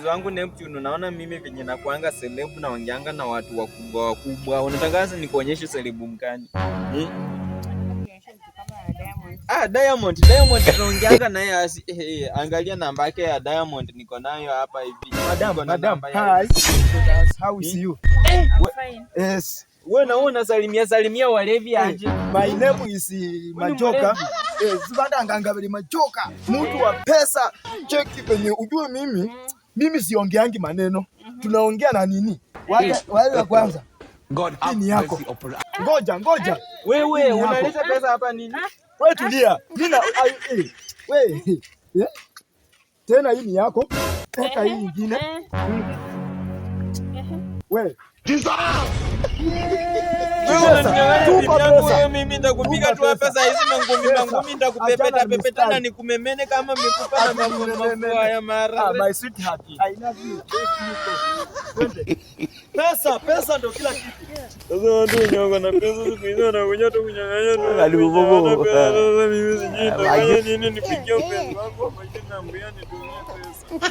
wangu Neptune, unaona mimi venye nakuanga celeb na wangianga na watu wakubwa wakubwa. Unatangaza nikuonyeshe celeb mkani? Diamond tunaongeanga naye angalia namba yake ya Diamond niko nayo hapa hivi. Madam, hi. How is you? I'm fine. Yes. Wewe na salimia walevi aje. My name is Majoka. Zibanda ngangabeli Majoka. Mtu wa pesa. Cheki penye ujue mimi siongeangi maneno. Tunaongea na nini? Wale wa kwanza. God ni yako. Ngoja. Wewe unaleta pesa hapa nini? Wewe tulia. Wewe. Tena hii ni yako. Eka hii nyingine. Wewe. Mimi nitakupiga tu pesa hizi mangumi nitakupepeta na nikumemene kama mifupa na mafua ya mara. My sweetheart. I love you. Pesa ndio kila kitu. Sasa watu nyongo na pesa siku hizo na kunya tu kunyang'anya tu. Alibobo. Sasa mimi sijui nini nipigie pesa wako kwa jina mbia nitumie pesa.